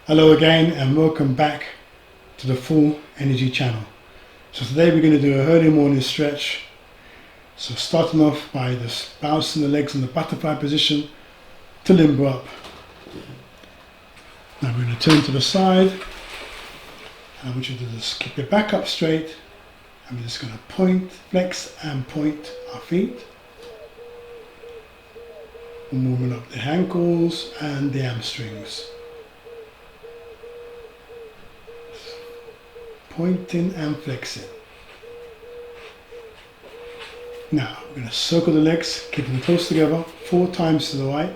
Hello again and welcome back to the Full Energy channel. So today we're going to do a early morning stretch. So starting off by just bouncing the legs in the butterfly position to limber up. Now we're going to turn to the side and I want you to just keep your back up straight and we're just going to point, flex and point our feet. We're moving up the ankles and the hamstrings. Pointing and flexing. Now we're going to circle the legs, keeping them close together, 4 times to the right.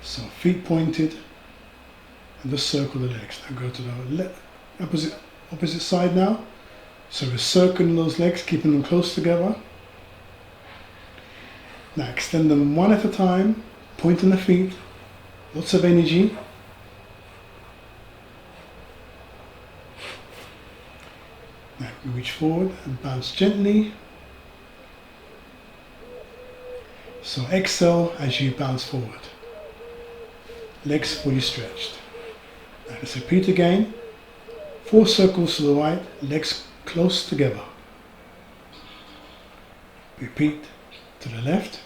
So feet pointed and just circle the legs. Now go to the opposite side now. So we're circling those legs, keeping them close together. Now extend them one at a time, pointing the feet, lots of energy. Now we reach forward and bounce gently. So exhale as you bounce forward. Legs fully stretched. Now let's repeat again. 4 circles to the right, legs close together. Repeat to the left.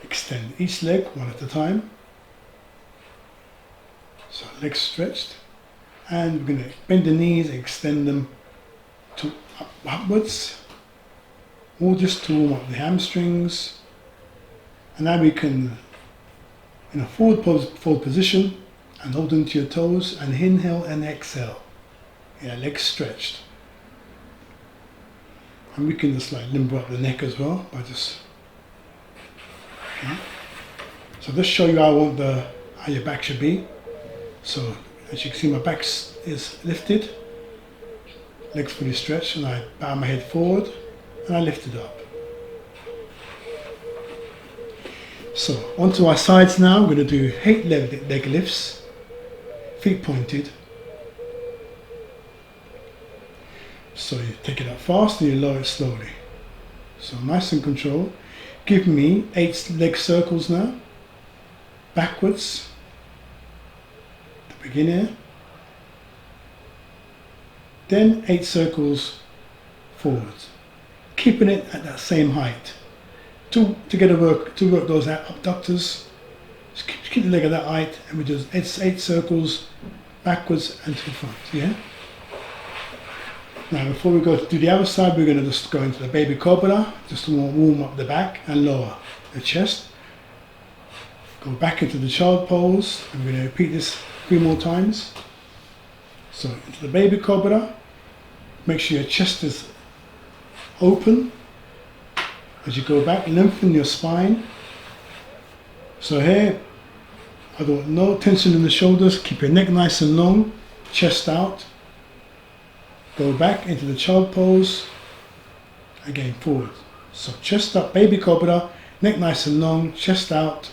Extend each leg one at a time. So legs stretched, and we're going to bend the knees, extend them to upwards, or just to warm up the hamstrings. And now we can, in a forward position, and hold into your toes, and inhale and exhale. Yeah, legs stretched. And we can just like limber up the neck as well by just. Okay. So just show you how your back should be. So as you can see, my back is lifted, legs fully stretched, and I bow my head forward and I lift it up. So onto our sides now. I'm going to do 8 leg lifts, feet pointed. So you take it up fast and you lower it slowly. So nice and controlled. Give me 8 leg circles now, backwards. Begin here, then 8 circles forwards, keeping it at that same height. To work those abductors, just keep the leg at that height, and we do 8 circles backwards and to the front. Yeah. Now before we go to do the other side, we're going to just go into the baby cobra, just to warm up the back and lower the chest. Go back into the child pose, and we're going to repeat this 3 more times. So into the baby cobra, make sure your chest is open. As you go back, lengthen your spine. So here, I don't want no tension in the shoulders, keep your neck nice and long, chest out. Go back into the child pose, again forward. So chest up, baby cobra, neck nice and long, chest out.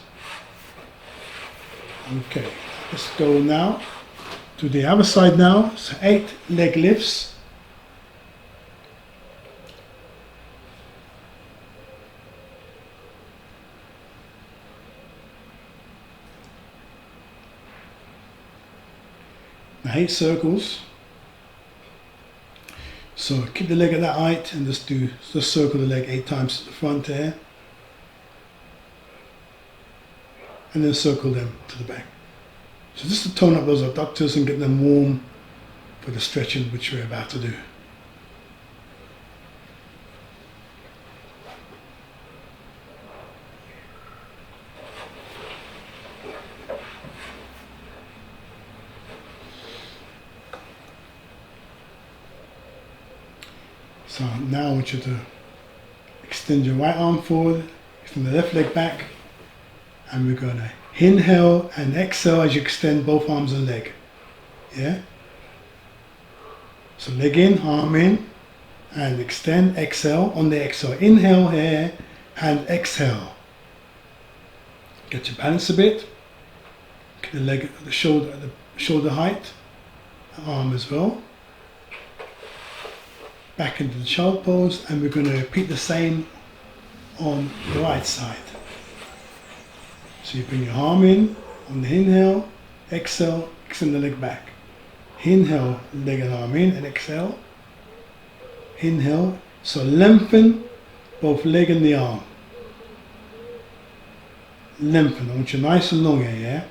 Okay. Let's go now to the other side now. So 8 leg lifts. Now 8 circles. So keep the leg at that height and just circle the leg 8 times to the front there. And then circle them to the back. So just to tone up those abductors and get them warm for the stretching which we're about to do. So now I want you to extend your right arm forward, extend the left leg back, and we're going to inhale and exhale as you extend both arms and leg. Yeah? So leg in, arm in, and extend, exhale. On the exhale, inhale here and exhale. Get your balance a bit. Get the leg at the shoulder height, arm as well. Back into the child pose, and we're going to repeat the same on the right side. So you bring your arm in on the inhale, exhale, extend the leg back. Inhale, leg and arm in, and exhale. Inhale, so lengthen both leg and the arm. Lengthen, I want you nice and long here, yeah?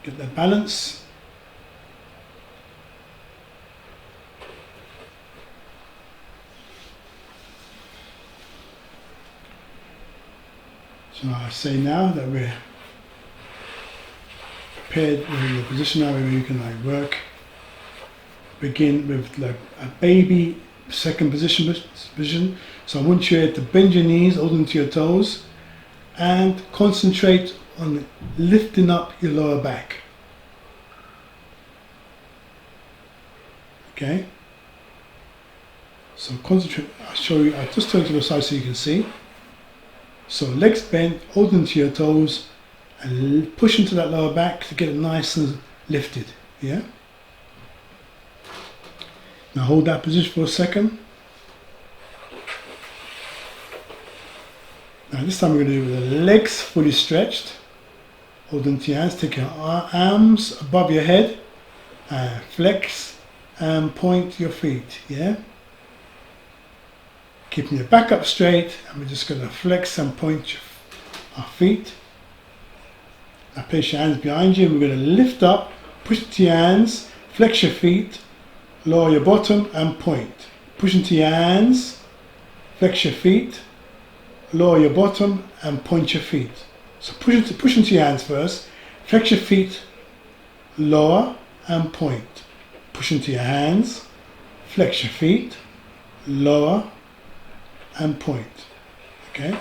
Get that balance. So I say now that we're prepared, we're in the position now where you can like work. Begin with like a baby second position. So I want you to bend your knees, hold them to your toes, and concentrate on lifting up your lower back. Okay? So concentrate, I'll show you, I'll just turn to the side so you can see. So legs bent, hold them to your toes, and push into that lower back to get it nice and lifted. Yeah? Now hold that position for a second. Now this time we're going to do with the legs fully stretched. Hold them to your hands, take your arms above your head, flex and point your feet, yeah? Keeping your back up straight, and we're just going to flex and point our feet. Now place your hands behind you, and we're going to lift up, push into your hands, flex your feet, lower your bottom and point. Push into your hands, flex your feet, lower your bottom and point your feet. So push into your hands first, flex your feet, lower and point. Push into your hands, flex your feet, lower and point. Okay?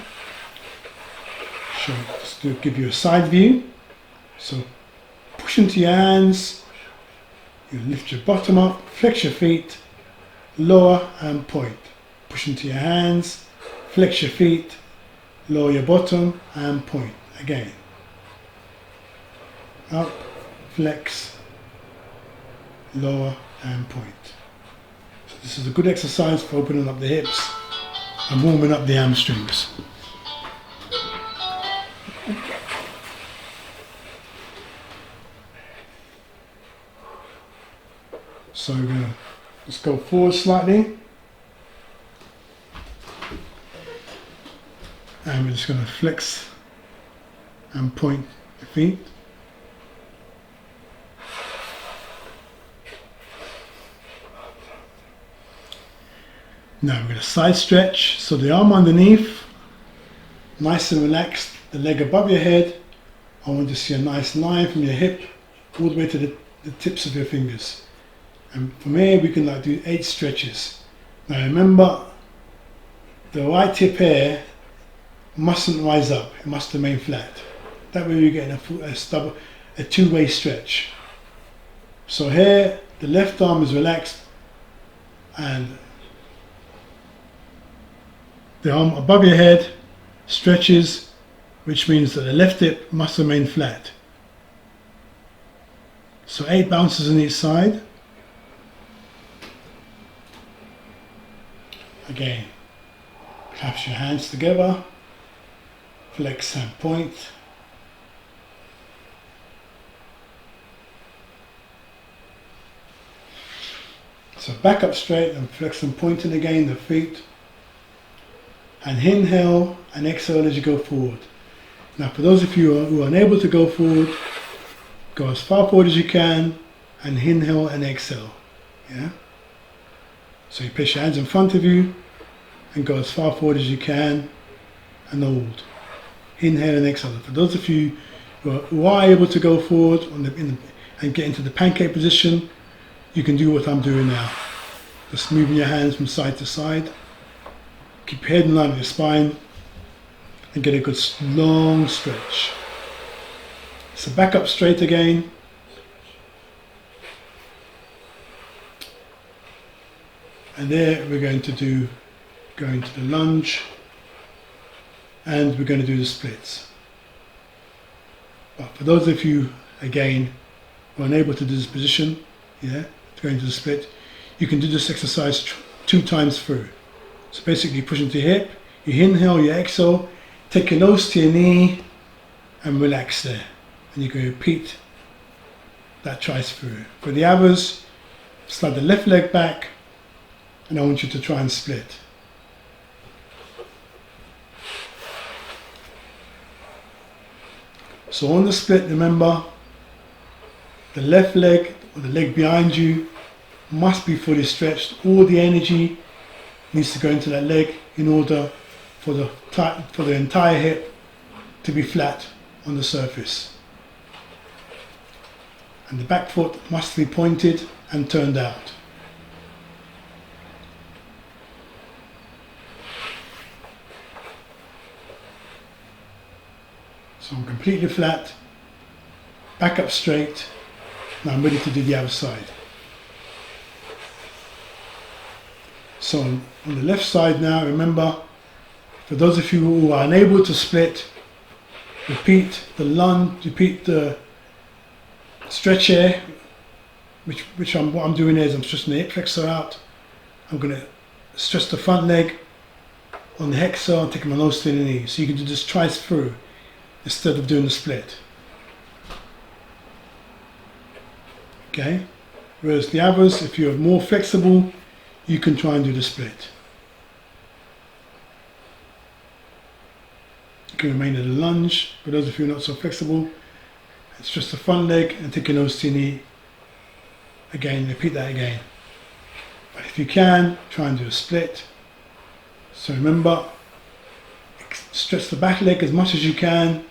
So just to give you a side view. So push into your hands, you lift your bottom up, flex your feet, lower and point. Push into your hands, flex your feet, lower your bottom and point. Again. Up, flex, lower and point. So this is a good exercise for opening up the hips and warming up the hamstrings. So we're going to just go forward slightly, and we're just going to flex and point the feet. Now we're going to side stretch, so the arm underneath, nice and relaxed, the leg above your head. I want to see a nice line from your hip all the way to the tips of your fingers. And from here we can like do 8 stretches. Now remember, the right hip here mustn't rise up, it must remain flat. That way you're getting a two-way stretch. So here the left arm is relaxed and the arm above your head stretches, which means that the left hip must remain flat. So 8 bounces on each side. Again, clasp your hands together, flex and point. So back up straight and flex and pointing again the feet. And inhale and exhale as you go forward. Now for those of you who are unable to go forward, go as far forward as you can and inhale and exhale. Yeah? So you place your hands in front of you and go as far forward as you can and hold. Inhale and exhale. For those of you who are able to go forward and get into the pancake position, you can do what I'm doing now. Just moving your hands from side to side. Keep your head in line with your spine and get a good long stretch. So back up straight again. And there we're going to go into the lunge and we're going to do the splits. But for those of you, again, who are unable to do this position, yeah, to go into the split, you can do this exercise 2 times through. So basically push into your hip, you inhale, you exhale, Take your nose to your knee and relax there. And you can repeat that twice through. For the others, slide the left leg back and I want you to try and split. So on the split, remember, the left leg or the leg behind you must be fully stretched. All the energy needs to go into that leg in order for the entire hip to be flat on the surface. And the back foot must be pointed and turned out. So I'm completely flat, back up straight. Now I'm ready to do the other side. So on the left side now, remember, for those of you who are unable to split, repeat the lunge, repeat the stretch here, what I'm doing is I'm stretching the hip flexor out. I'm going to stretch the front leg on the hexer and taking my nose to the knee. So you can do this twice through instead of doing the split. Okay? Whereas the others, if you're more flexible, you can try and do the split. You can remain in the lunge. For those of you not so flexible, it's just the front leg and take your nose to your knee. Again, repeat that again. But if you can, try and do a split. So remember, stretch the back leg as much as you can,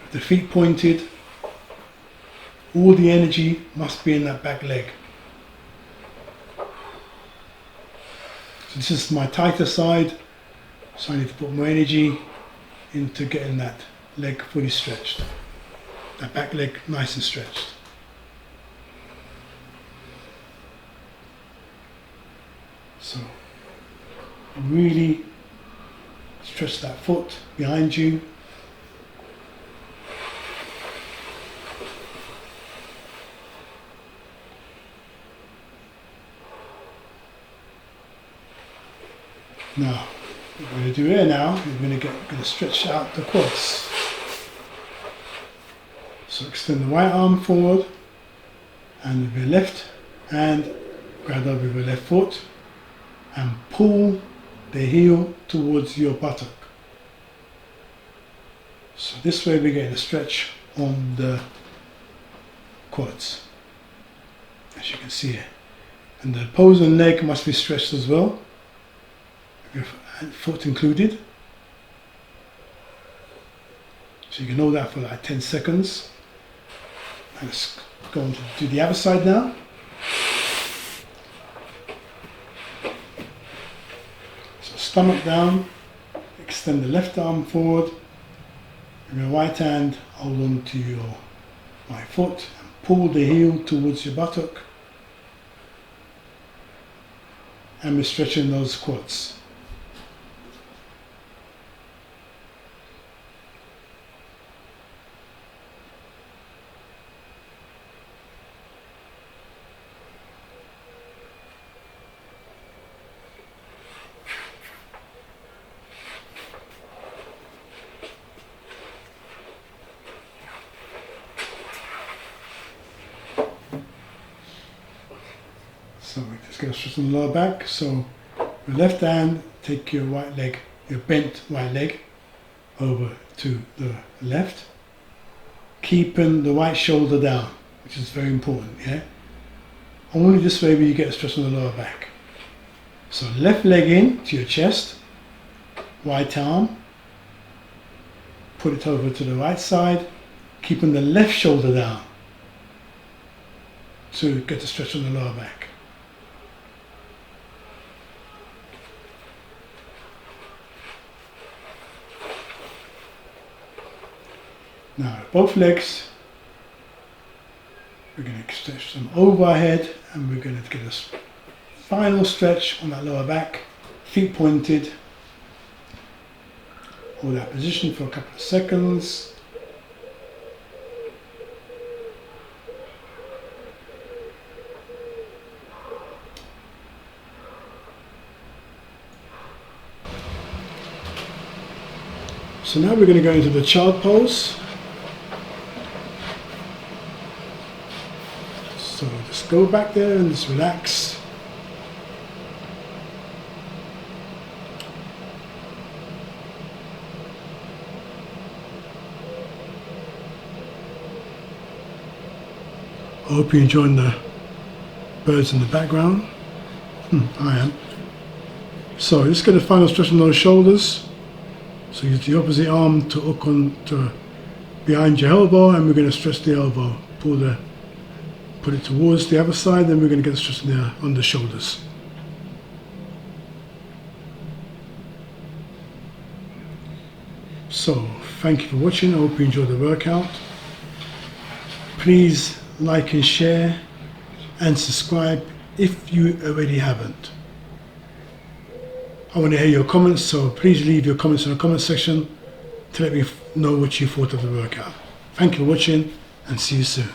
with the feet pointed. All the energy must be in that back leg. So this is my tighter side, so I need to put more energy into getting that leg fully stretched. That back leg nice and stretched. So really stretch that foot behind you. Now, what we're going to do here now is we're going to stretch out the quads. So extend the right arm forward and with your left hand grab over with your left foot and pull the heel towards your buttock. So this way we're getting a stretch on the quads, as you can see here. And the opposing leg must be stretched as well, with your foot included. So you can hold that for like 10 seconds. And let's go on to do the other side now. So stomach down, extend the left arm forward, with your right hand hold on to your right foot and pull the heel towards your buttock, and we're stretching those quads. So we're just going to stretch the lower back. So your left hand, take your right leg, your bent right leg over to the left, keeping the right shoulder down, which is very important, yeah? Only this way will you get a stretch on the lower back. So left leg in to your chest, right arm, put it over to the right side, keeping the left shoulder down to get the stretch on the lower back. Now both legs, we're going to stretch them over our head and we're going to get a final stretch on that lower back, feet pointed. Hold that position for a couple of seconds. So now we're going to go into the child pose. So just go back there and just relax. I hope you're enjoying the birds in the background. I am. So just get a final stretch on those shoulders. So use the opposite arm to hook on to behind your elbow, and we're going to stretch the elbow. Put it towards the other side, then we're going to get the stretch there on the shoulders. So thank you for watching. I hope you enjoyed the workout. Please like and share and subscribe if you already haven't. I want to hear your comments, so please leave your comments in the comment section to let me know what you thought of the workout. Thank you for watching and see you soon.